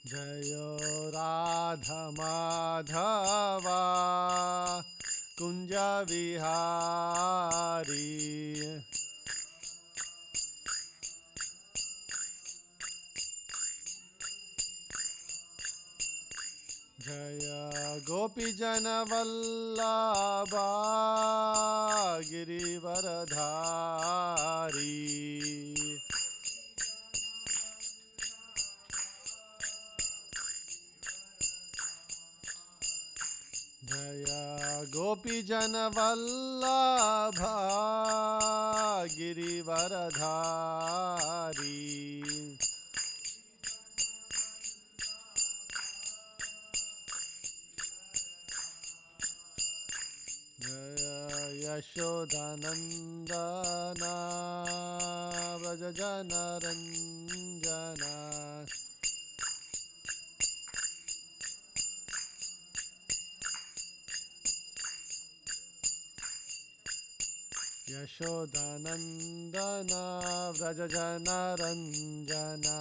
Jayo Radha Madhava Kunja Vihari Jaya Gopi Jana Vallabha Girivaradhari Jaya Gopi Jana Vallabha Girivaradhari Yashodanandana Vrajajana Ranjana Yashodanandana Vrajajana Ranjana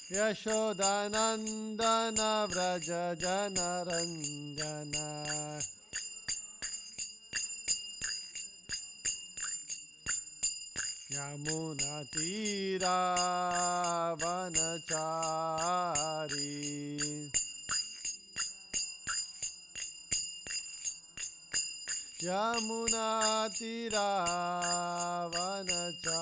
Yashodanandana Vrajajana Ranjana Yamuna Tira Vanachari Yamuna Tira Vanachari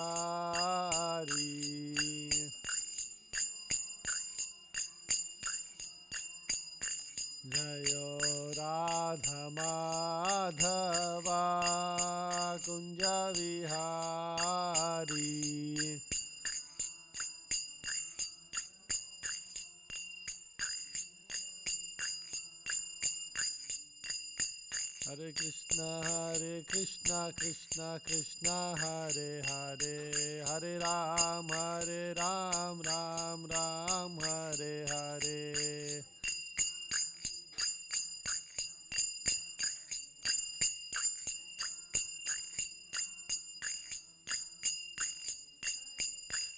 Jayo Radha Madhava Kunja Vihari Hare Krishna Krishna Krishna Hare Hare Hare Ram Ram Ram Hare Hare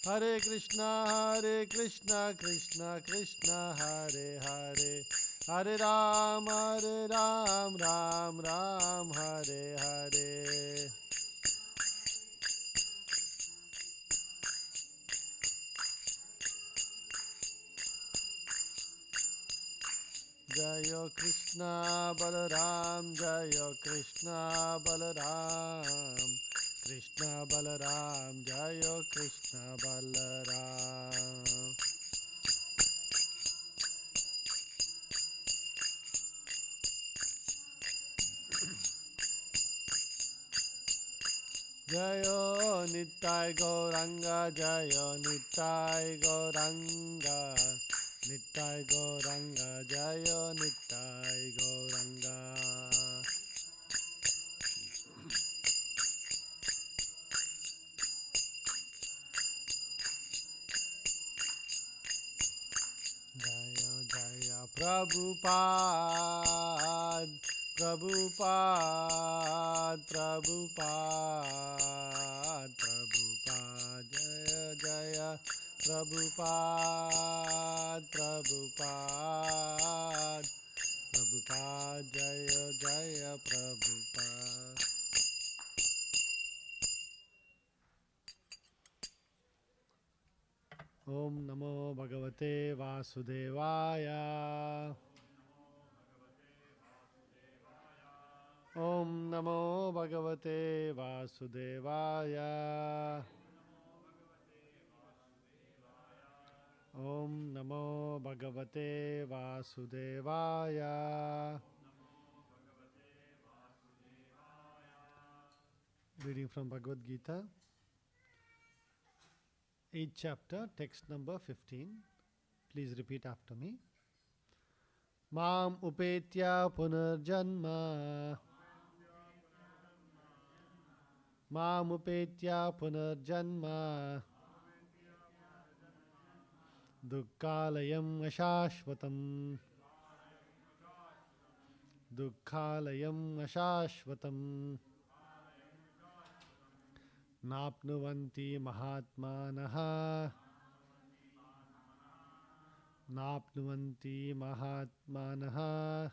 Hare Krishna Krishna Krishna Hare Hare Hare Ram Ram Ram Hare Hare Jayo Krishna Balaram Jayo Krishna Balaram Krishna Balaram Jayo Krishna Balaram Jayo Nittai Gauranga Jayo Nittai Gauranga Nittai Gauranga Jayo Nittai Gauranga Jaya Jaya Prabhupada Prabhupada Prabhupada Prabhupada Jaya Jaya Prabhupada Prabhupada Prabhupada Jaya Jaya Prabhupada Om Namo Bhagavate Vasudevaya Om Namo Bhagavate Vasudevaya Om Namo Bhagavate Vasudevaya Reading from Bhagavad Gita 8th chapter, text number 15. Please repeat after me. Mam upetya punarjanma Mam upetya punarjanma Dukkhalayam ashashvatam Dukkhalayam ashashvatam Napnuvanti mahatmanaha. Napnuvanti mahatmanaha.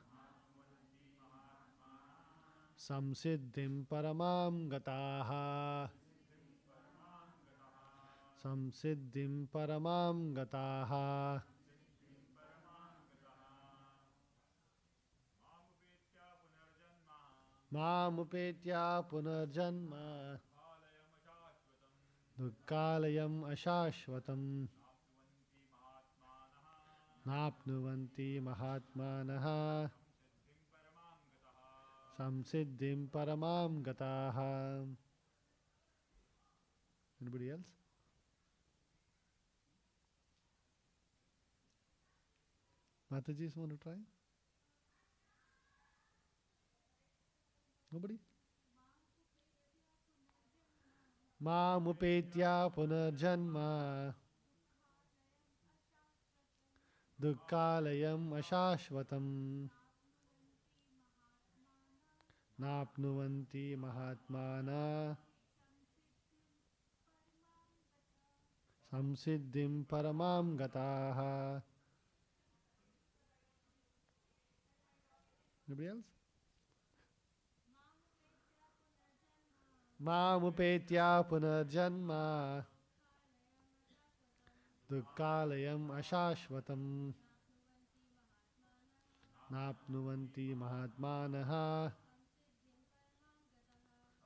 Samsiddhim paramam gataha. Samsiddhim paramam gataha. Mamupetya punarjanma. Dukkalayam ashashvatam. Napnuvanti mahatmanaha. Samsiddhim paramam gataha. Anybody else? Mataji, want to try? Nobody? Mamupetya punarjanma. Dukkalayam ashashvatam. Napnuvanti mahatmana. Samsiddhim paramam gataha. Anybody else? Mamupetya punarjanma. Dukkalayam ashashvatam. Napnuvanti mahatmanaha.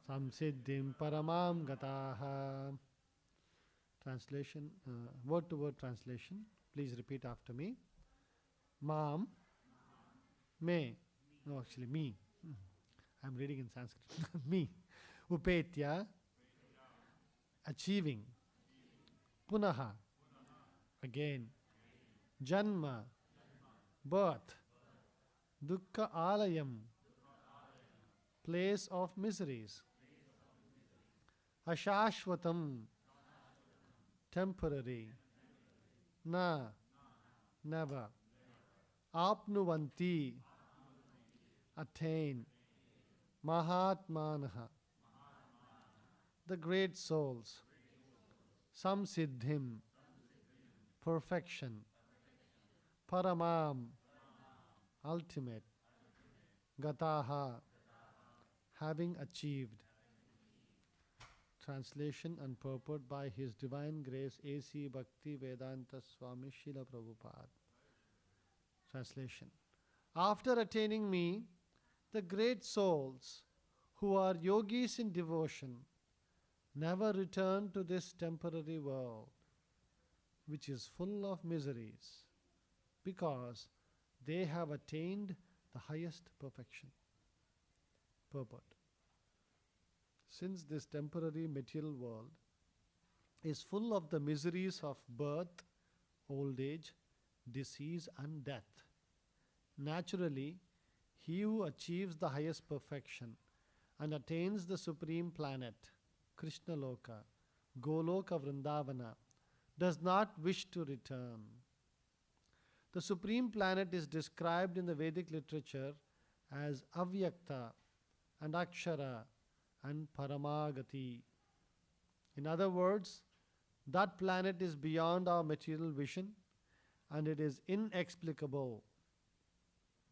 Samsiddhim paramam gataha. Translation, word to word translation. Please repeat after me. Mam, me, no actually me. I'm reading in Sanskrit. Me. Upetya, achieving. Punaha, again. Janma, birth. Dukkha alayam, place of miseries. Ashashvatam, temporary. Na, never. Apnuvanti, attain. Mahatmanaha, the great souls. Samsiddhim, perfection. Paramam, ultimate. Gataha, having achieved. Translation and purport by His Divine Grace A.C. Bhakti Vedanta Swami Srila Prabhupada. Translation. After attaining me, the great souls who are yogis in devotion never return to this temporary world, which is full of miseries, because they have attained the highest perfection. Purport. Since this temporary material world is full of the miseries of birth, old age, disease and death, naturally, he who achieves the highest perfection and attains the supreme planet, Krishna Loka, Goloka Vrindavana, does not wish to return. The supreme planet is described in the Vedic literature as Avyakta and Akshara and Paramagati. In other words, that planet is beyond our material vision and it is inexplicable.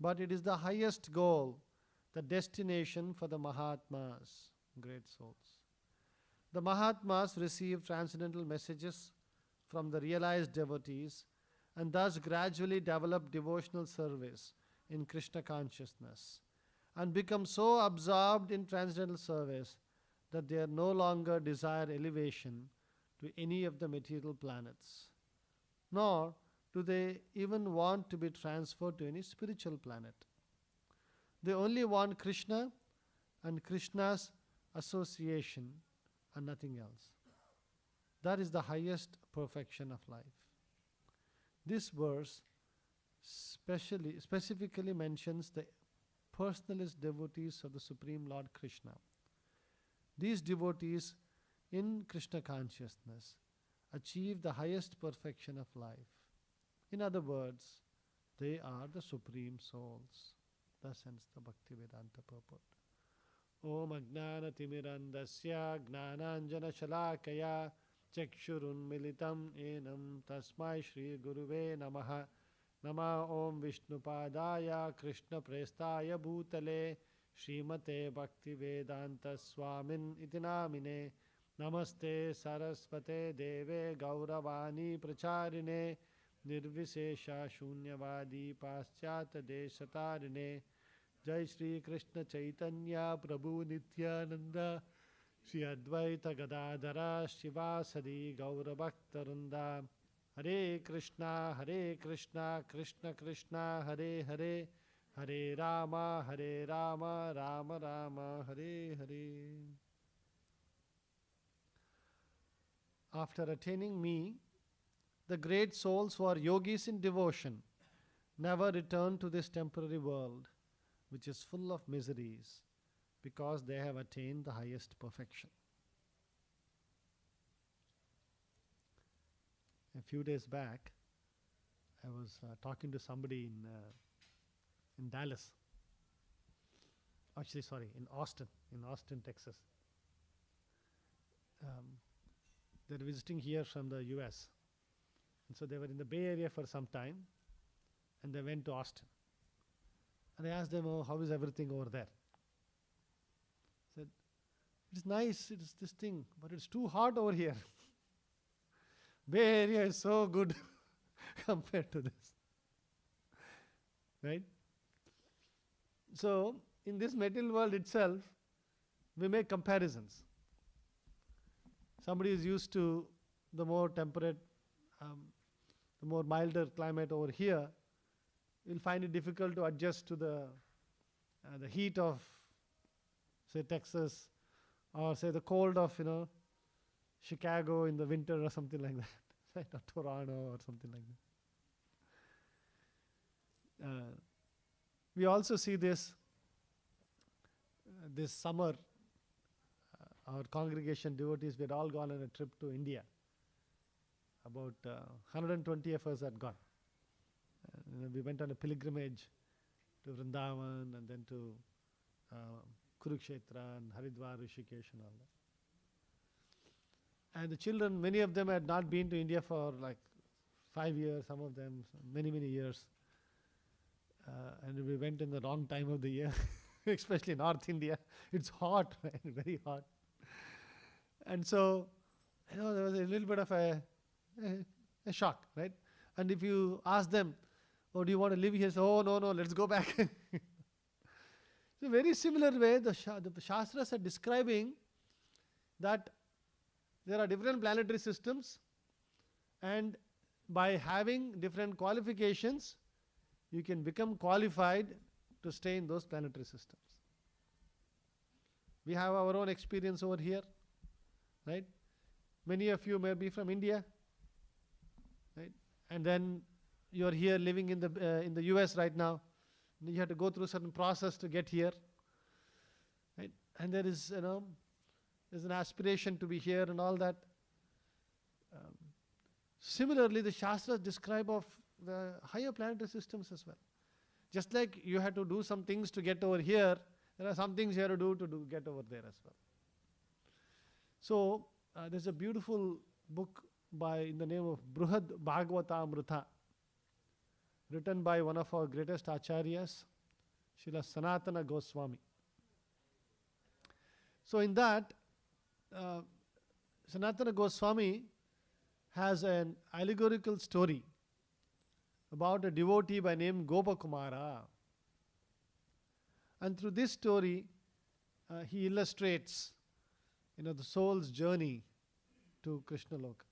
But it is the highest goal, the destination for the Mahatmas, great souls. The Mahatmas receive transcendental messages from the realized devotees and thus gradually develop devotional service in Krishna consciousness and become so absorbed in transcendental service that they no longer desire elevation to any of the material planets, nor do they even want to be transferred to any spiritual planet. They only want Krishna and Krishna's association and nothing else. That is the highest perfection of life. This verse specifically mentions the personalist devotees of the Supreme Lord Krishna. These devotees in Krishna consciousness achieve the highest perfection of life. In other words, they are the supreme souls. Thus ends the Bhakti Vedanta purport. Om Ajnanatimirandasya Gnananjanashalakaya Chakshurunmilitam Enam Tasmai Shri Guruve Namaha Nama Om Vishnupadaya Krishna Prestaya Bhutale Srimate Bhaktivedanta Swamin Itinamine Namaste Saraswate Deve Gauravani Pracharine Nirvisesha Shunyavadi Paschata Deshatarine Jai Shri Krishna Chaitanya Prabhu Nityananda Shri Advaita Gadadhara Shivasadi Gaura Bhaktarunda Hare Krishna Krishna Krishna Hare Hare Hare Rama Rama Rama Hare Hare. After attaining me, the great souls who are yogis in devotion never return to this temporary world, which is full of miseries, because they have attained the highest perfection. A few days back, I was talking to somebody in Dallas. Actually, sorry, in Austin, Texas. They're visiting here from the US. And so they were in the Bay Area for some time, and they went to Austin. And I asked them, oh, how is everything over there? I said, it's nice, it's this thing, but it's too hot over here. Bay Area is so good compared to this. Right? So, in this material world itself, we make comparisons. Somebody is used to the more temperate, the more milder climate over here, you'll find it difficult to adjust to the heat of, say, Texas, or say the cold of, Chicago in the winter or something like that, right? Or Toronto or something like that. We also see this summer. Our congregation devotees, we had all gone on a trip to India. About 120 of us had gone. We went on a pilgrimage to Vrindavan and then to Kurukshetra and Haridwar, Rishikesh and all that. And the children, many of them had not been to India for like 5 years, some of them many years. And we went in the wrong time of the year, especially North India. It's hot, right? Very hot. And so, there was a little bit of a shock, right? And if you ask them, oh, do you want to live here? Say, oh, no, let's go back. So, a very similar way, the Shastras are describing that there are different planetary systems, and by having different qualifications, you can become qualified to stay in those planetary systems. We have our own experience over here, right? Many of you may be from India, right? And then you're here living in the US right now. You have to go through a certain process to get here, right? And there is, there's an aspiration to be here and all that. Similarly, the Shastras describe of the higher planetary systems as well. Just like you have to do some things to get over here, there are some things you have to do get over there as well. So, there's a beautiful book in the name of Bruhad Bhagavatamrita, written by one of our greatest acharyas, Srila Sanatana Goswami. So in that, Sanatana Goswami has an allegorical story about a devotee by name Gopakumara. And through this story, he illustrates, the soul's journey to Krishna Loka.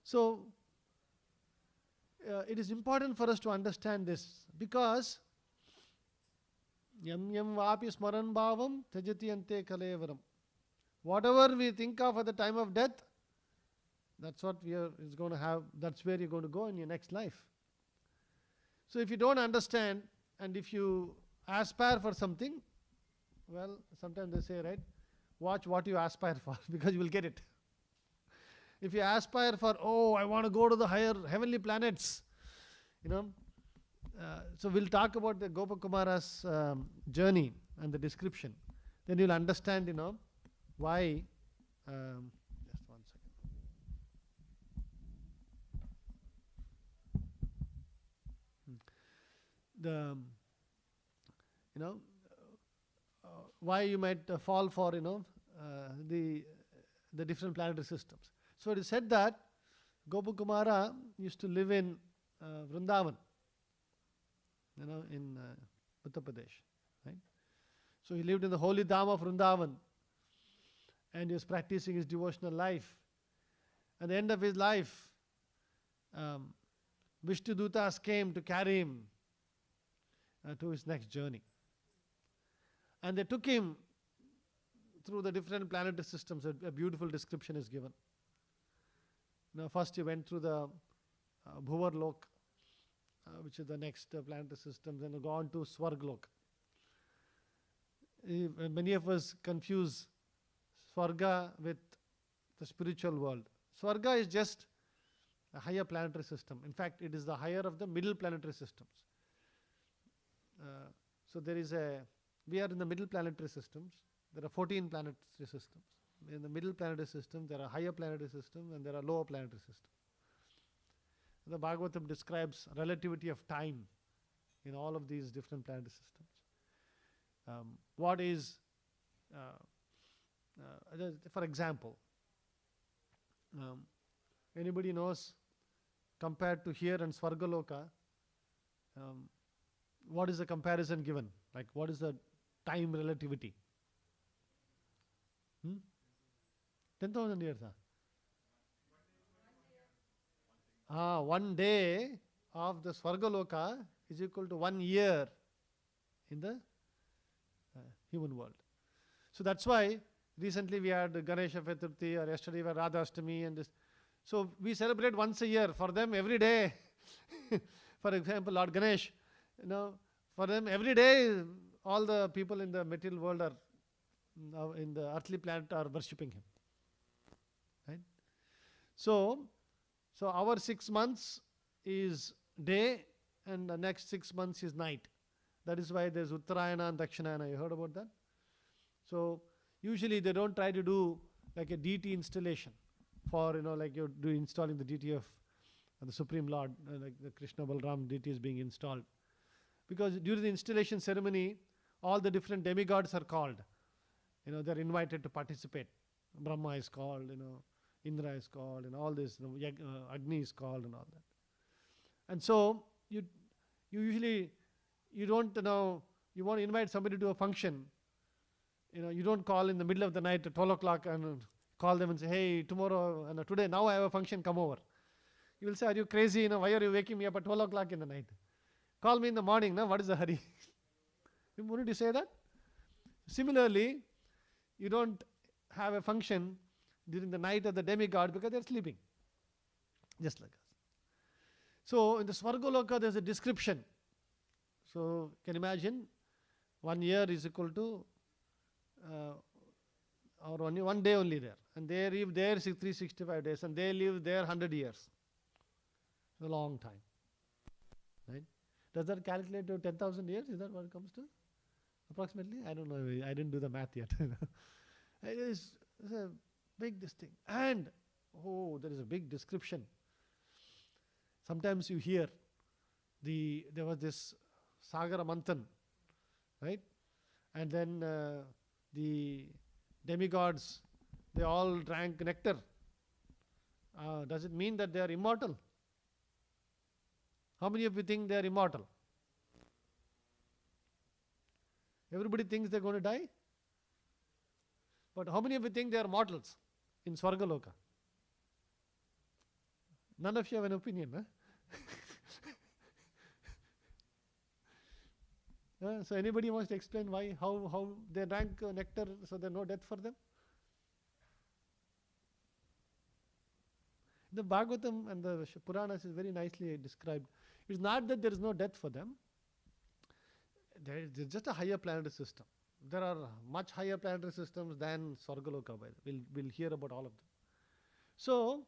So, it is important for us to understand this, because yam yam vapi smaran bhavam tajati ante kalevaram. Whatever we think of at the time of death, that's what is going to have, that's where you're going to go in your next life. So if you don't understand, and if you aspire for something, well, sometimes they say, right, watch what you aspire for, because you will get it. If you aspire for, I want to go to the higher heavenly planets, So we'll talk about the Gopakumara's journey and the description. Then you'll understand, why. Just one second. The why you might fall for the different planetary systems. So it is said that Gopakumara used to live in Vrindavan, in Uttar Pradesh, right? So he lived in the holy Dham of Vrindavan, and he was practicing his devotional life. At the end of his life, Vishnu Dutas came to carry him to his next journey. And they took him through the different planetary systems. A beautiful description is given. First he went through the Bhuvarlok, which is the next planetary system, then gone to Swarglok. Many of us confuse Swarga with the spiritual world. Swarga is just a higher planetary system. In fact, it is the higher of the middle planetary systems. So we are in the middle planetary systems. There are 14 planetary systems. In the middle planetary system, there are higher planetary systems and there are lower planetary systems. The Bhagavatam describes relativity of time in all of these different planetary systems. What is, for example, anybody knows, compared to here and Swargaloka, what is the comparison given? Like, what is the time relativity? 10,000 years. 1 day of the Swargaloka is equal to 1 year in the human world. So that's why recently we had Ganesha Chaturthi, or yesterday we had Radha Ashtami, and this. So we celebrate once a year. For them, every day. For example, Lord Ganesh, for them every day, all the people in the material world are in the earthly planet are worshipping him. Right? So our 6 months is day, and the next 6 months is night. That is why there's Uttarayana and Dakshinayana. You heard about that? So usually they don't try to do like a deity installation for, like you do installing the deity of the Supreme Lord, like the Krishna Balram deity is being installed. Because during the installation ceremony, all the different demigods are called. They're invited to participate. Brahma is called, Indra is called, and all this, Agni is called, and all that. And so you usually, you don't, you want to invite somebody to a function, you don't call in the middle of the night at 12 o'clock and call them and say, hey, tomorrow, today, now I have a function, come over. You will say, are you crazy? Why are you waking me up at 12 o'clock in the night? Call me in the morning, what is the hurry? Wouldn't you say that? Similarly, you don't have a function during the night of the demigod because they're sleeping. Just like us. So in the Swargaloka, there's a description. So can you imagine, 1 year is equal to, or only 1 day only there. And they live there 365 days, and they live there 100 years. A long time. Right? Does that calculate to 10,000 years? Is that what it comes to? Approximately? I don't know. I didn't do the math yet. It's a big this thing. And, there is a big description. Sometimes you hear there was this Sagara Manthan, right? And then the demigods, they all drank nectar. Does it mean that they are immortal? How many of you think they are immortal? Everybody thinks they're going to die. But how many of you think they are mortals in Swargaloka? None of you have an opinion, huh? So anybody wants to explain why, how they drank nectar so there's no death for them? The Bhagavatam and the Puranas is very nicely described. It's not that there is no death for them. There's just a higher planetary system. There are much higher planetary systems than Swargaloka. We'll hear about all of them. So,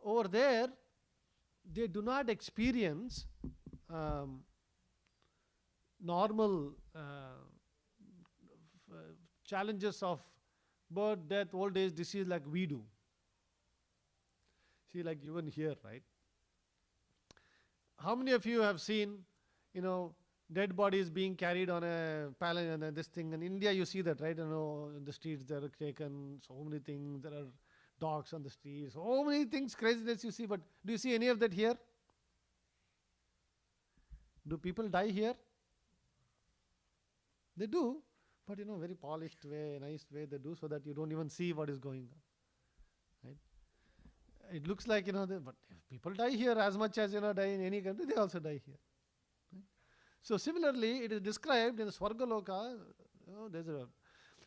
over there, they do not experience normal challenges of birth, death, old age, disease like we do. See, like even here, right? How many of you have seen, dead bodies being carried on a pallet and this thing? In India, you see that, right? In the streets they are taken, so many things. There are dogs on the streets, so many things, craziness you see. But do you see any of that here? Do people die here? They do, but very polished way, nice way they do, so that you don't even see what is going on. Right? It looks like, but if people die here as much as, die in any country, they also die here. Right? So similarly, it is described in the Swargaloka,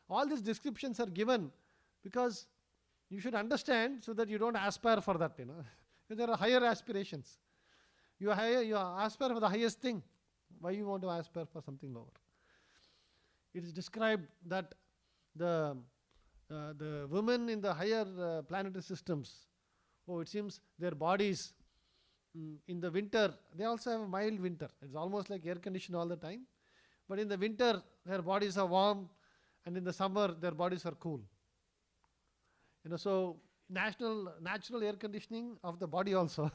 all these descriptions are given because you should understand so that you don't aspire for that, There are higher aspirations. You aspire for the highest thing. Why you want to aspire for something lower? It is described that the women in the higher planetary systems, it seems their bodies in the winter, they also have a mild winter. It's almost like air conditioned all the time. But in the winter, their bodies are warm, and in the summer, their bodies are cool. So natural air conditioning of the body also.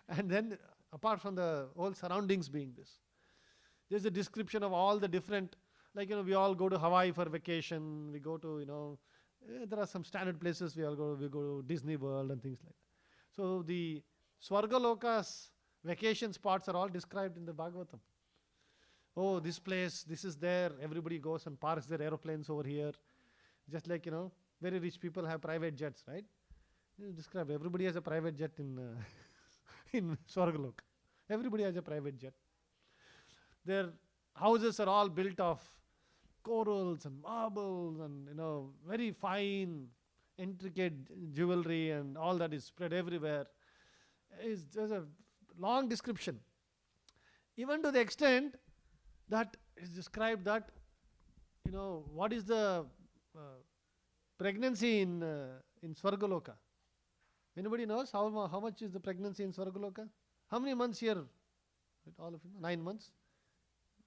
And then apart from the whole surroundings being this, there's a description of all the different, like, we all go to Hawaii for vacation. We go to, there are some standard places we go to Disney World and things like that. So the Swargaloka's vacation spots are all described in the Bhagavatam. Oh, this place, this is there. Everybody goes and parks their aeroplanes over here. Just like, very rich people have private jets, right? Describe, everybody has a private jet in in Swargaloka. Everybody has a private jet. Their houses are all built of corals and marbles and, very fine, intricate jewelry, and all that is spread everywhere. There's a long description. Even to the extent that is described that, what is the pregnancy in Swargaloka? Anybody knows how much is the pregnancy in Swargaloka? How many months here? All of you know? 9 months.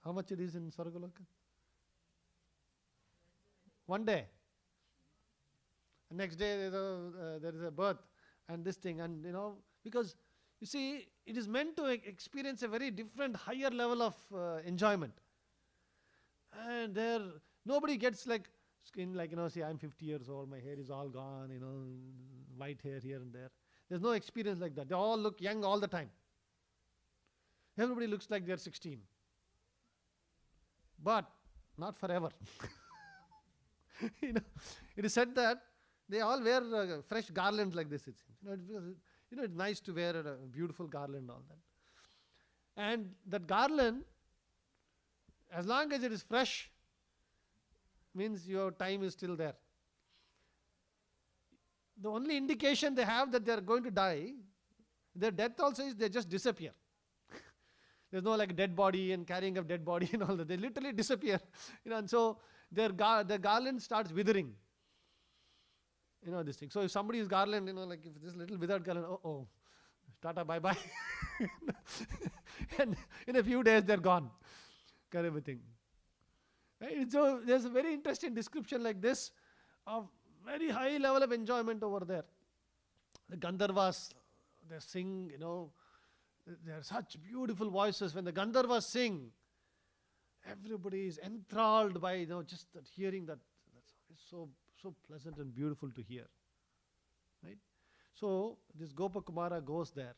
How much it is in Swargaloka? 1 day. And next day there is a birth and this thing, and because you see, it is meant to experience a very different, higher level of enjoyment. And there nobody gets like skin like, see, I'm 50 years old, my hair is all gone, white hair here and there. There's no experience like that. They all look young all the time. Everybody looks like they're 16. But not forever. It is said that they all wear fresh garlands like this, it seems. Because it's nice to wear a beautiful garland and all that. And that garland, as long as it is fresh, means your time is still there. The only indication they have that they are going to die, their death also is they just disappear. There's no like dead body and carrying of dead body and all that. They literally disappear. And so their garland starts withering. This thing. So if somebody's garland, like if this little withered garland, tata, bye-bye. And in a few days, they're gone. Kind of a thing. Right? So there's a very interesting description like this of very high level of enjoyment over there. The Gandharvas, they sing, they are such beautiful voices. When the Gandharvas sing, everybody is enthralled by, just that hearing that. It's so pleasant and beautiful to hear. Right? So this Gopakumara goes there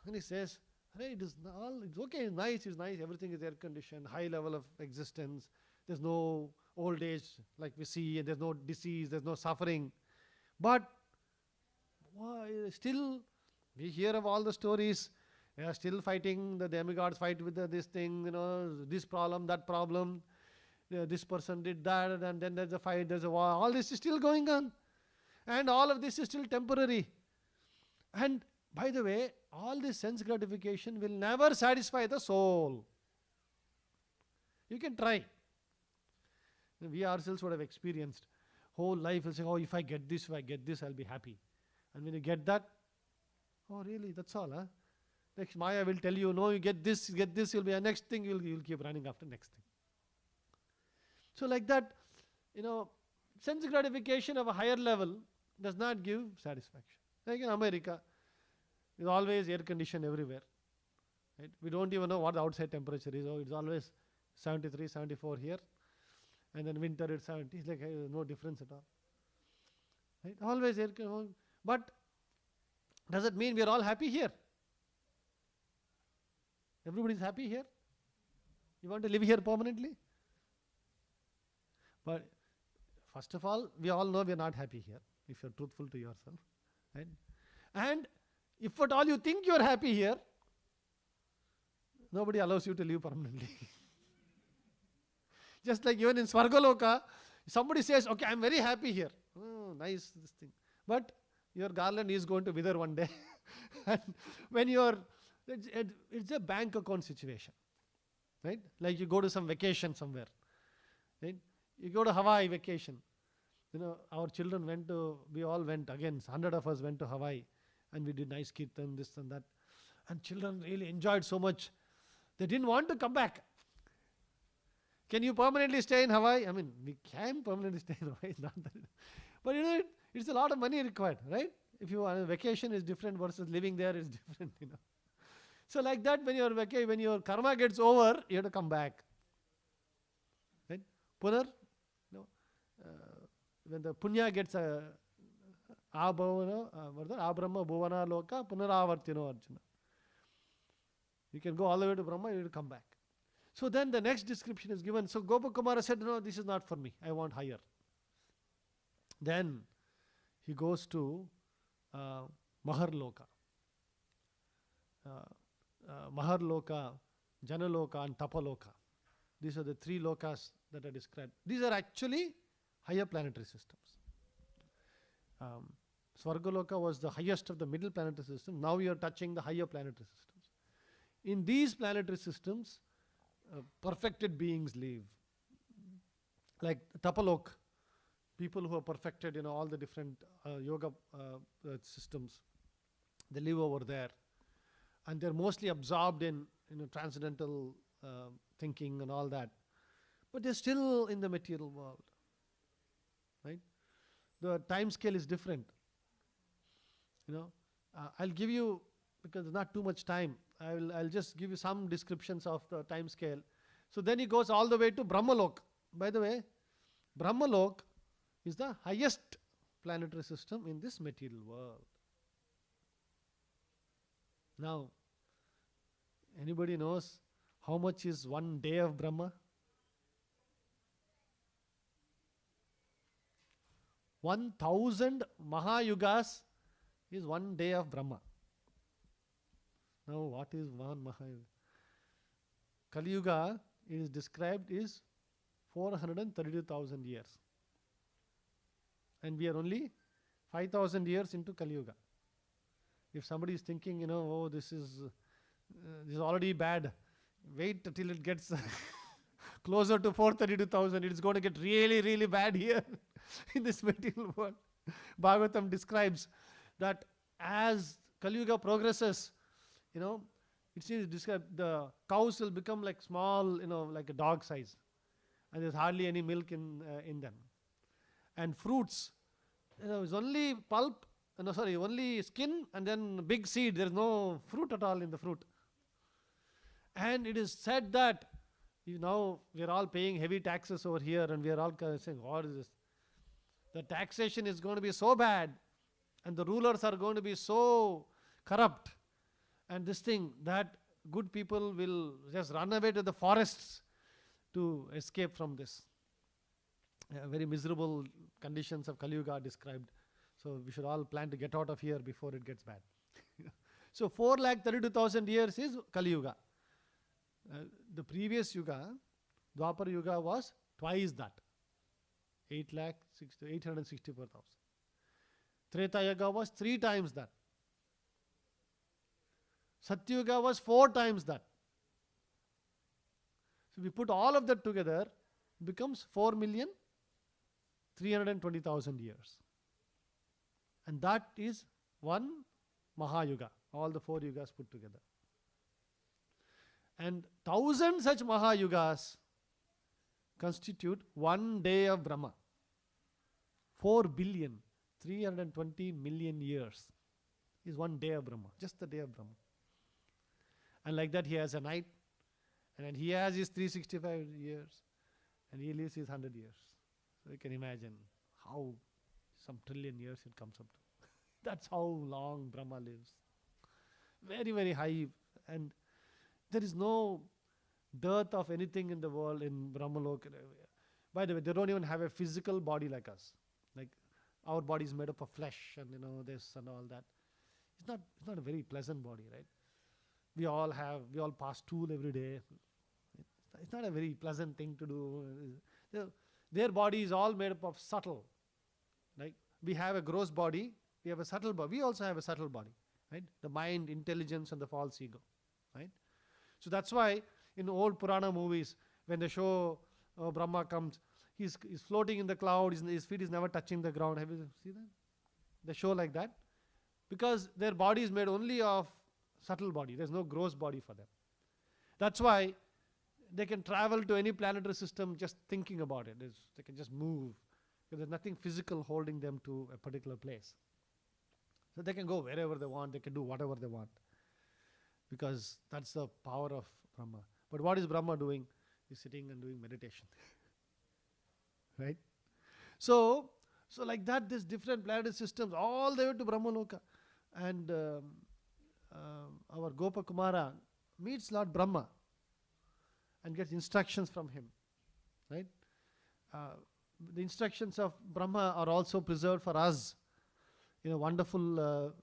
and he says, hey, it's okay, it's nice, everything is air conditioned, high level of existence. There's no old age like we see, and there's no disease, there's no suffering. But still, we hear of all the stories. They are still fighting, the demigods fight with this thing, this problem, that problem. This person did that, and then there's a fight, there's a war. All this is still going on. And all of this is still temporary. And by the way, all this sense gratification will never satisfy the soul. You can try. We ourselves would have experienced. Whole life will say, if I get this, I'll be happy. And when you get that, really, that's all, huh? Next Maya will tell you, no, you get this, you'll be a next thing, you'll keep running after next thing. So like that, sense gratification of a higher level does not give satisfaction. Like in America, it's always air conditioned everywhere. Right? We don't even know what the outside temperature is. Oh, it's always 73, 74 here. And then winter it's 70. It's like no difference at all. Right? Always air conditioned. But does it mean we are all happy here? Everybody is happy here? You want to live here permanently? But first of all, we all know we are not happy here, if you're truthful to yourself. Right? And if at all you think you're happy here, nobody allows you to live permanently. Just like even in Svargaloka, somebody says, okay, I'm very happy here. Oh, nice, this thing. But your garland is going to wither one day. And when it's a bank account situation. Right? Like you go to some vacation somewhere. Right? You go to Hawaii vacation. Our children we all went again, 100 of us went to Hawaii and we did nice kirtan, this and that. And children really enjoyed so much. They didn't want to come back. Can you permanently stay in Hawaii? I mean, we can permanently stay in Hawaii. Not that but it's a lot of money required, right? If you want a vacation is different versus living there is different, So like that, when your karma gets over, you have to come back. Right? Punar, when the punya gets abrahma bhuvana loka punaravartino Arjuna. You can go all the way to Brahma, you will come back. So then the next description is given. So Gopakumara said, no, this is not for me. I want higher. Then he goes to Maharloka. Maharloka, Janaloka and Tapaloka. These are the three lokas that are described. These are actually higher planetary systems. Svargaloka was the highest of the middle planetary system. Now we are touching the higher planetary systems. In these planetary systems, perfected beings live. Like Tapalok, people who are perfected, all the different yoga systems, they live over there. And they're mostly absorbed in transcendental thinking and all that. But they're still in the material world. Right? The time scale is different. I'll give you, because there's not too much time, I'll just give you some descriptions of the time scale. So then he goes all the way to Brahmalok. By the way, Brahmalok is the highest planetary system in this material world. Now, anybody knows how much is 1 day of Brahma? 1,000 Mahayugas is 1 day of Brahma. Now, what is one Mahayuga? Kali Yuga is described is 432,000 years. And we are only 5,000 years into Kali Yuga. If somebody is thinking, oh, this is already bad, wait till it gets closer to 432,000. It's going to get really, really bad here in this material world. Bhagavatam describes that as Kali Yuga progresses, it seems described the cows will become like small, like a dog size, and there's hardly any milk in them. And fruits, it's only pulp. Only skin and then big seed. There is no fruit at all in the fruit. And it is said that now we are all paying heavy taxes over here, and we are all saying, what is this? The taxation is going to be so bad, and the rulers are going to be so corrupt, and this thing that good people will just run away to the forests to escape from this. Very miserable conditions of Kali Yuga are described. So we should all plan to get out of here before it gets bad. So 432,000 years is Kali Yuga. The previous Yuga, Dwapar Yuga, was twice that. 864,000. Treta Yuga was 3 times that. Satya Yuga was 4 times that. So we put all of that together, it becomes 4,320,000 years. And that is one Mahayuga, all the 4 yugas put together. And 1,000 such Mahayugas constitute one day of Brahma. 4,320,000,000 years is one day of Brahma, just the day of Brahma. And like that he has a night, and then he has his 365 years, and he lives his 100 years. So you can imagine how some trillion years it comes up to. That's how long Brahma lives. Very, very high. And there is no dearth of anything in the world in Brahmaloka. By the way, they don't even have a physical body like us. Like our body is made up of flesh and this and all that. It's not a very pleasant body, right? We all pass tool every day. It's not a very pleasant thing to do. Their body is all made up of subtle. Like we have a gross body, we have a subtle body. We also have a subtle body, right? The mind, intelligence, and the false ego, right? So that's why in old Purana movies, when they show Brahma comes, he's floating in the cloud, his feet is never touching the ground. Have you seen that? They show like that. Because their body is made only of subtle body. There's no gross body for them. That's why they can travel to any planetary system just thinking about it. They can just move. Because there's nothing physical holding them to a particular place. So they can go wherever they want. They can do whatever they want. Because that's the power of Brahma. But what is Brahma doing? He's sitting and doing meditation. Right? So like that, these different planetary systems, all the way to Brahmaloka. And our Gopa Kumara meets Lord Brahma and gets instructions from him. Right? The instructions of Brahma are also preserved for us in a wonderful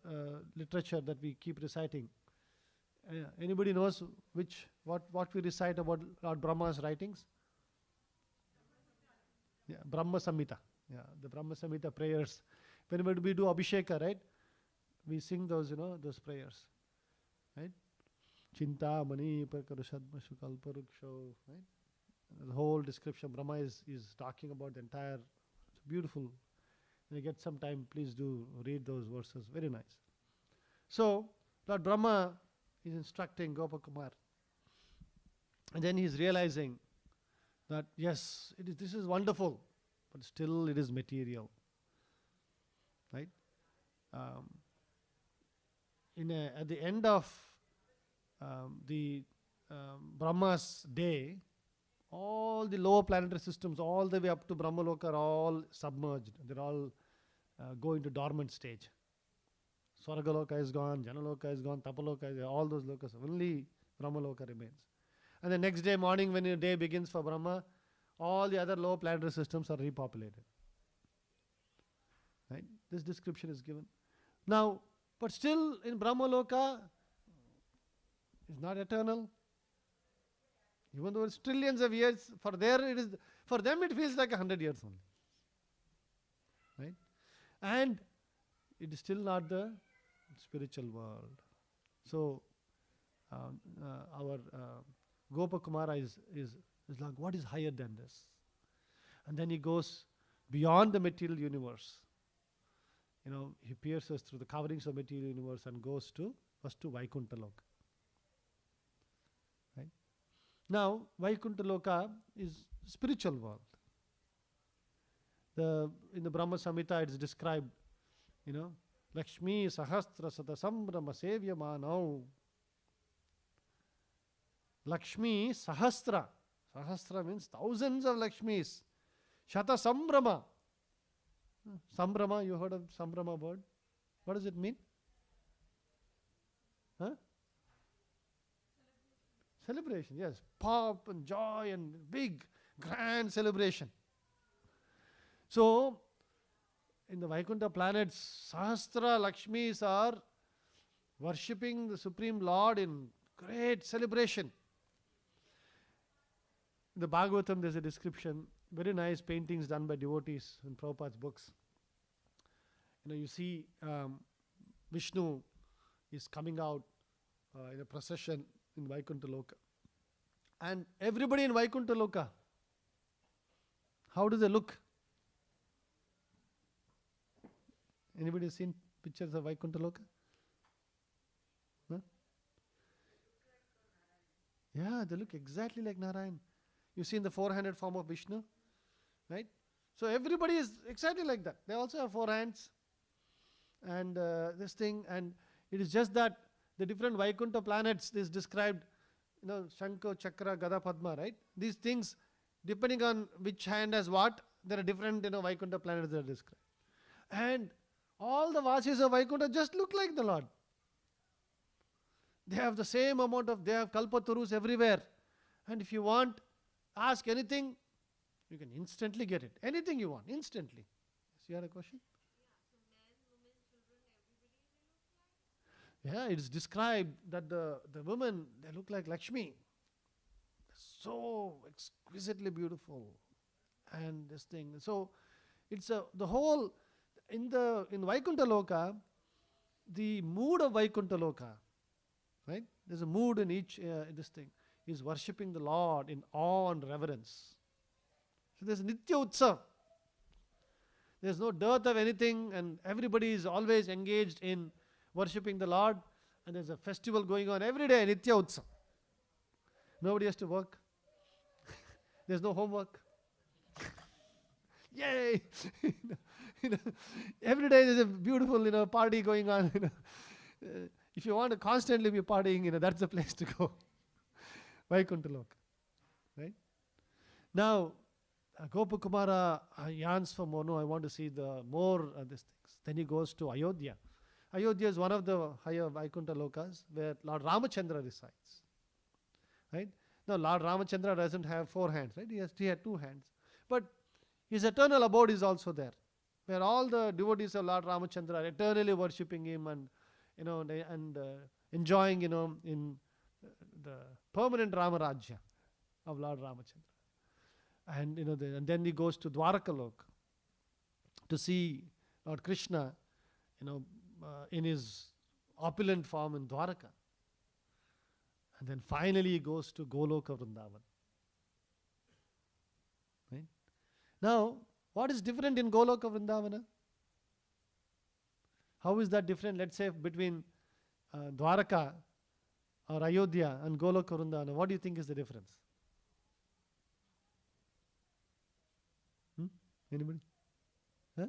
literature that we keep reciting. Anybody knows what we recite about Lord Brahma's writings? Yeah, Brahma Samhita. Yeah, the Brahma Samhita prayers. Whenever we do Abhisheka, right? We sing those prayers. Right? Chinta Mani Pakarashadma Shukalparuksho. Right? The whole description. Brahma is talking about the entire. It's beautiful. When you get some time, please do read those verses. Very nice. So, Lord Brahma is instructing Gopakumar. And then he's realizing that, yes, this is wonderful, but still it is material. Right? At the end of Brahma's day, all the lower planetary systems, all the way up to Brahmaloka, are all submerged. They're all going to dormant stage. Swargaloka is gone, Janaloka is gone, Tapaloka is gone, all those lokas. Only Brahmaloka remains. And the next day morning, when the day begins for Brahma, all the other lower planetary systems are repopulated. Right? This description is given. Now, but still in Brahmaloka, it's not eternal. Even though it's trillions of years, for them it feels like 100 years only. Right? And it is still not the spiritual world. So our Gopa Kumara is like, what is higher than this? And then he goes beyond the material universe. He pierces through the coverings of material universe and goes first to Vaikuntha Loka. Right? Now, Vaikuntha Loka is spiritual world. In the Brahma Samhita it is described, Lakshmi Sahasra Sata Sambrama Sevya Manau. Lakshmi Sahasra. Sahasra means thousands of Lakshmis. Shata Sambrama. Sambrama, you heard of Sambrama word? What does it mean? Huh? Celebration, yes. Pop and joy and big, grand celebration. So, in the Vaikuntha planets, Sahasra Lakshmis are worshipping the Supreme Lord in great celebration. In the Bhagavatam, there's a description, very nice paintings done by devotees in Prabhupada's books. You see Vishnu is coming out in a procession in Vaikuntha Loka. And everybody in Vaikuntha Loka, how do they look? Anybody seen pictures of Vaikuntha Loka? Huh? Yeah, they look exactly like Narayan. You see in the four-handed form of Vishnu, right? So everybody is exactly like that. They also have four hands and this thing, and it is just that the different Vaikuntha planets is described, Shankha, Chakra, Gada, Padma, right? These things, depending on which hand has what, there are different, Vaikuntha planets that are described. And all the Vasis of Vaikuntha just look like the Lord. They have the same amount of, they have Kalpatarus everywhere. And if you want, ask anything, you can instantly get it. Anything you want, instantly. Yes, you had a question? Yeah, it's described that the women, they look like Lakshmi. So exquisitely beautiful. And this thing. So it's the whole, in Vaikuntha Loka, the mood of Vaikuntha Loka, right? There's a mood in each, this thing, is worshipping the Lord in awe and reverence. So there's Nitya Utsav. There's no dearth of anything, and everybody is always engaged in worshipping the Lord, and there's a festival going on every day, Nitya Utsav. Nobody has to work. There's no homework. Yay! Every day there's a beautiful, party going on. If you want to constantly be partying, that's the place to go. Vaikuntha Loka, right? Now, Gopakumara yearns for more. No, I want to see the more these things. Then he goes to Ayodhya. Ayodhya is one of the higher Vaikuntha Lokas where Lord Ramachandra resides. Right? Now, Lord Ramachandra doesn't have four hands, right? He had two hands. But his eternal abode is also there, where all the devotees of Lord Ramachandra are eternally worshipping him and, enjoying, in the permanent Ramarajya of Lord Ramachandra. And, and then he goes to Dwaraka to see Lord Krishna, in his opulent form in Dwaraka. And then finally he goes to Goloka Vrindavan. Right? Now, what is different in Goloka Vrindavana? How is that different, let's say, between Dwaraka or Ayodhya and Goloka Vrindavana? What do you think is the difference? Anybody? Huh?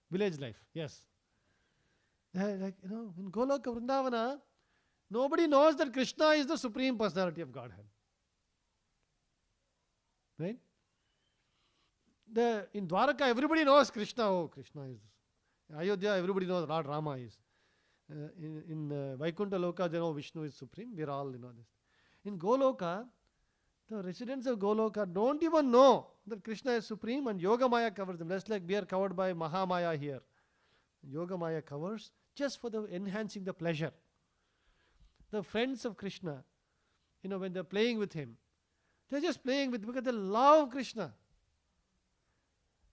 Village life, yes. In Goloka Vrindavana, nobody knows that Krishna is the Supreme Personality of Godhead. Right? In Dwaraka, everybody knows Krishna. Oh, Krishna is. Ayodhya, everybody knows Lord Rama is. In Vaikuntha Loka, they know Vishnu is supreme. We are all this. In Goloka, the residents of Goloka don't even know that Krishna is supreme, and Yoga Maya covers them. Just like we are covered by Mahamaya here. Yoga Maya covers just for the enhancing the pleasure. The friends of Krishna, when they're playing with him, they're just playing with because they love Krishna.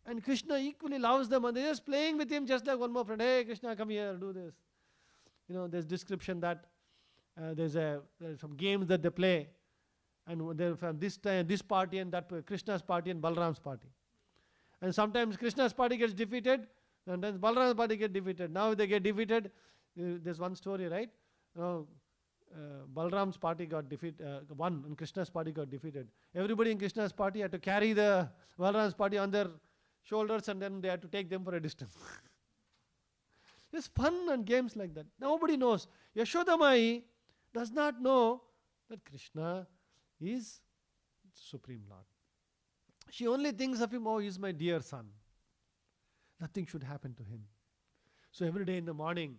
And Krishna equally loves them, and they're just playing with him just like one more friend. Hey, Krishna, come here, do this. There's description that there's some games that they play, and they're from this party and that Krishna's party and Balram's party. And sometimes Krishna's party gets defeated, and then Balram's party gets defeated. Now they get defeated. There's one story, right? Balram's party got won, and Krishna's party got defeated. Everybody in Krishna's party had to carry the Balram's party on their shoulders, and then they had to take them for a distance. There's fun and games like that. Nobody knows. Yashoda Mai does not know that Krishna is Supreme Lord. She only thinks of him, oh, he's my dear son. Nothing should happen to him. So every day in the morning,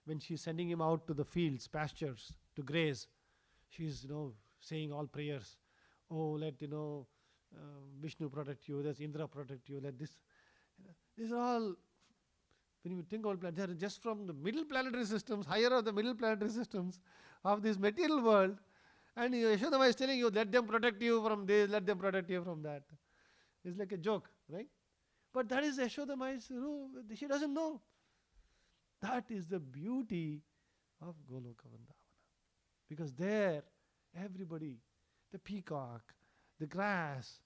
when she's sending him out to the fields, pastures, to graze, she's, saying all prayers. Oh, let, Vishnu protect you, let Indra protect you, let this. These are all, when you think about planets, they are just from the middle planetary systems, higher of the middle planetary systems of this material world. And Yashodama is telling you, let them protect you from this, let them protect you from that. It's like a joke, right? But that is Yashodama's rule. She doesn't know. That is the beauty of Goloka Vrindavana. Because there, everybody, the peacock, the grass,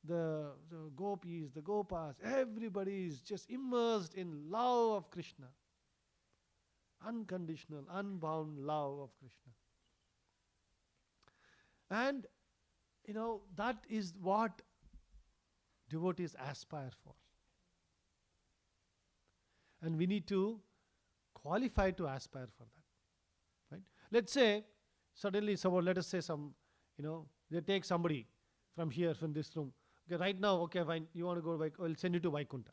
the gopis, the gopas, everybody is just immersed in love of Krishna. Unconditional, unbound love of Krishna. And that is what devotees aspire for. And we need to qualify to aspire for that. Right? Let's say, suddenly, let us say they take somebody from here, from this room. Okay, right now, okay, fine, you want to go to Vaikuntha, I'll send you to Vaikuntha.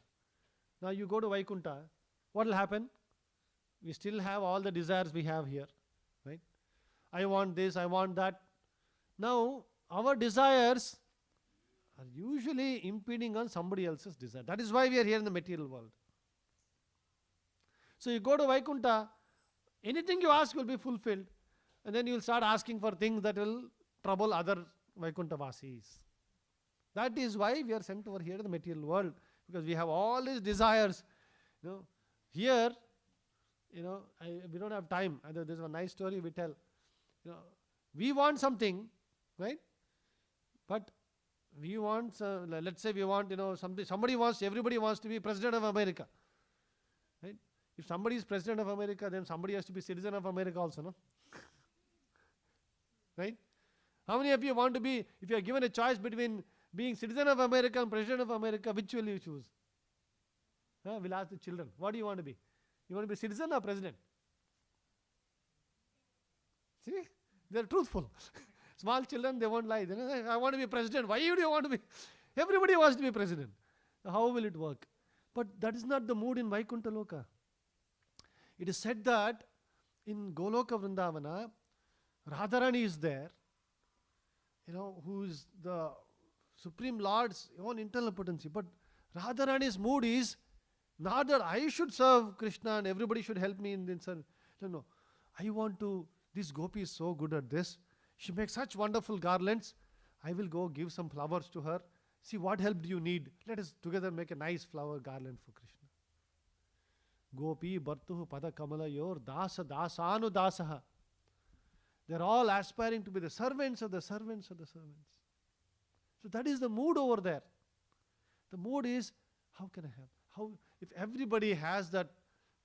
Now you go to Vaikuntha, what will happen? We still have all the desires we have here. Right? I want this, I want that. Now, our desires are usually impeding on somebody else's desire. That is why we are here in the material world. So you go to Vaikuntha, anything you ask will be fulfilled, and then you will start asking for things that will trouble other Vaikuntha Vasis. That is why we are sent over here to the material world, because we have all these desires. Here, we don't have time. There's a nice story we tell. We want something, right? But we want, let's say we want, something. Everybody wants to be President of America, right? If somebody is President of America, then somebody has to be citizen of America also, no? Right? How many of you want to be, if you are given a choice between being citizen of America and President of America, which will you choose? We'll ask the children, what do you want to be? You want to be citizen or president? See, they're truthful. Small children, they won't lie. They say, I want to be president. Why do you want to be? Everybody wants to be president. How will it work? But that is not the mood in Vaikuntha Loka. It is said that in Goloka Vrindavana, Radharani is there, who is the Supreme Lord's own internal potency. But Radharani's mood is not that I should serve Krishna and everybody should help me in this. No. I want to, this gopi is so good at this. She makes such wonderful garlands. I will go give some flowers to her. See, what help do you need? Let us together make a nice flower garland for Krishna. Gopi Bhartuhu Pada Kamala Yor Dasa Dasanu Dasaha. They're all aspiring to be the servants of the servants of the servants. So that is the mood over there. The mood is, how can I help? If everybody has that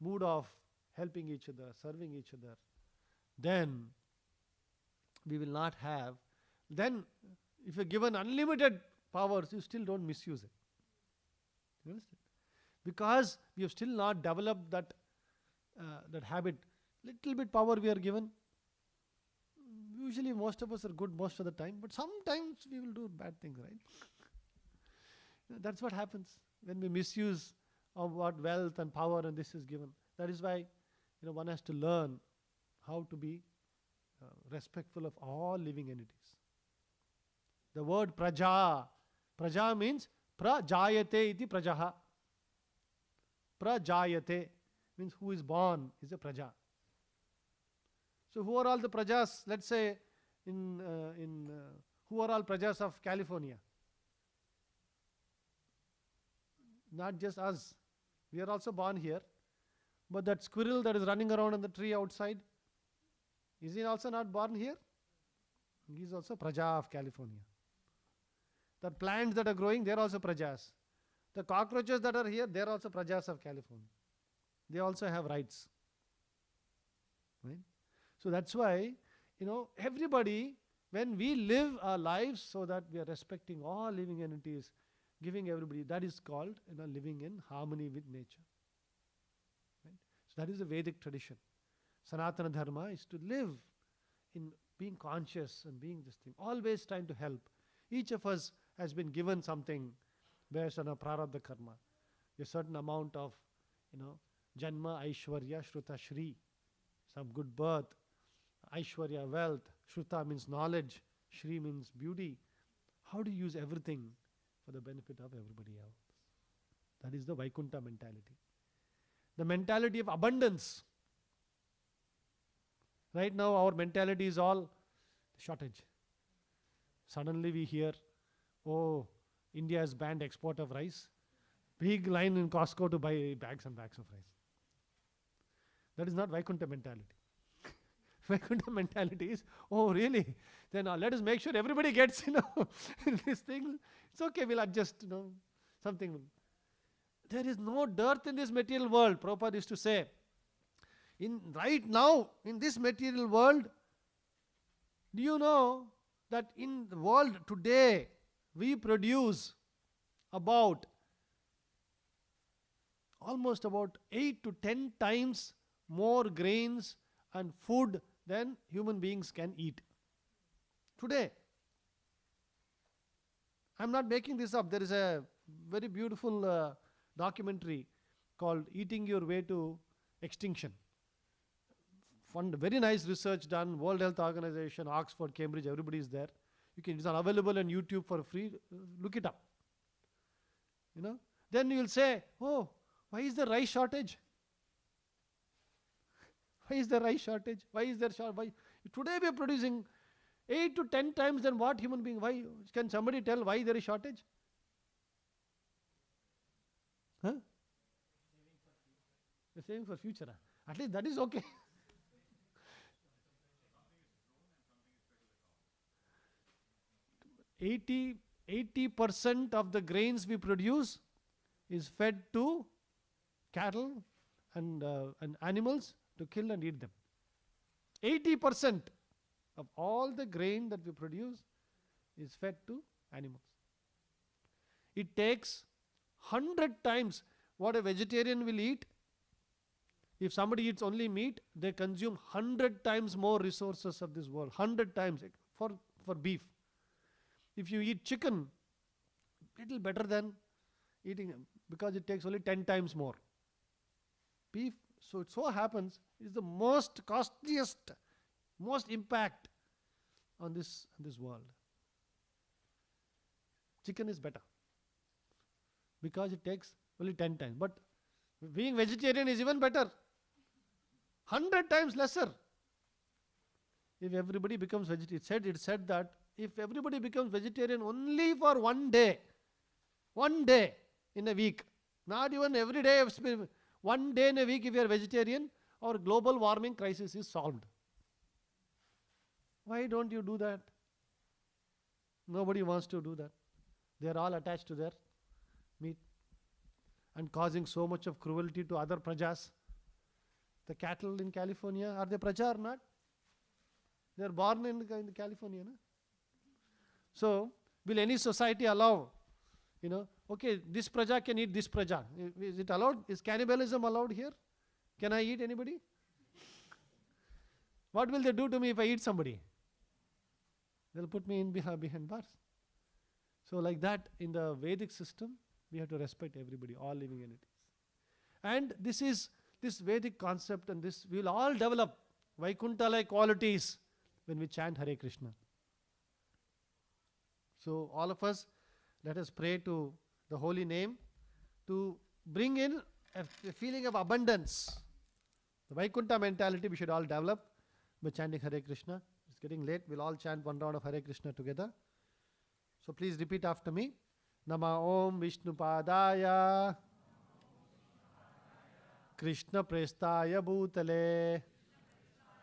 mood of helping each other, serving each other, then we will not have. Then, if you're given unlimited powers, you still don't misuse it. You understand? Because we have still not developed that habit. Little bit power we are given. Usually most of us are good most of the time, but sometimes we will do bad things, right? That's what happens when we misuse of what wealth and power and this is given. That is why one has to learn how to be respectful of all living entities. The word praja means prajayate iti prajaha. Prajayate means who is born is a praja. So who are all the prajas? Let's say who are all prajas of California? Not just us. We are also born here. But that squirrel that is running around on the tree outside, is he also not born here? He is also praja of California. The plants that are growing, they are also prajas. The cockroaches that are here, they are also prajas of California. They also have rights. Right? So that's why, everybody, when we live our lives so that we are respecting all living entities, giving everybody, that is called living in harmony with nature. Right? So that is the Vedic tradition. Sanatana Dharma is to live in being conscious and being this thing, always trying to help. Each of us has been given something based on a prarabdha karma, a certain amount of, Janma, Aishwarya, Shruta, Shri, some good birth, Aishwarya, wealth, Shruta means knowledge, Shri means beauty. How do you use everything for the benefit of everybody else? That is the Vaikuntha mentality. The mentality of abundance. Right now our mentality is all shortage. Suddenly we hear, India has banned export of rice. Big line in Costco to buy bags and bags of rice. That is not Vaikuntha mentality. Vaikuntha mentality is, really? Then let us make sure everybody gets, this thing. It's okay, we'll adjust, something. There is no dearth in this material world. Prabhupada used to say, right now, in this material world, do you know that in the world today we produce almost about 8 to 10 times more grains and food than human beings can eat. Today. I'm not making this up. There is a very beautiful documentary called Eating Your Way to Extinction. Very nice research done, World Health Organization, Oxford, Cambridge, everybody is there. It's available on YouTube for free. Look it up. Then you will say, oh, why is there rice shortage? Why is there rice shortage? Why is there shortage? Today we are producing 8 to 10 times than what human being. Why? Can somebody tell why there is shortage? Huh? They're saving for future. At least that is okay. $80 80% of the grains we produce is fed to cattle and animals to kill and eat them. 80% of all the grain that we produce is fed to animals. It takes 100 times what a vegetarian will eat. If somebody eats only meat, they consume 100 times more resources of this world. 100 times for beef. If you eat chicken, little better than eating, because it takes only 10 times more. Beef, so it so happens, is the most costliest, most impact on this world. Chicken is better because it takes only 10 times. But being vegetarian is even better. 100 times lesser. If everybody becomes vegetarian, it said that if everybody becomes vegetarian only for one day in a week, not even every day, one day in a week if you are vegetarian, our global warming crisis is solved. Why don't you do that? Nobody wants to do that. They are all attached to their meat and causing so much of cruelty to other prajas. The cattle in California, are they praja or not? They are born in California. No? So, will any society allow, okay, this praja can eat this praja. Is it allowed? Is cannibalism allowed here? Can I eat anybody? What will they do to me if I eat somebody? They'll put me in behind bars. So like that, in the Vedic system, we have to respect everybody, all living entities. And this Vedic concept, and this, we will all develop Vaikuntha-like qualities when we chant Hare Krishna. So all of us, let us pray to the holy name to bring in a feeling of abundance. The Vaikuntha mentality we should all develop by chanting Hare Krishna. It's getting late. We'll all chant one round of Hare Krishna together. So please repeat after me. Nama Om Vishnupadaya Krishna Prestaya Bhutale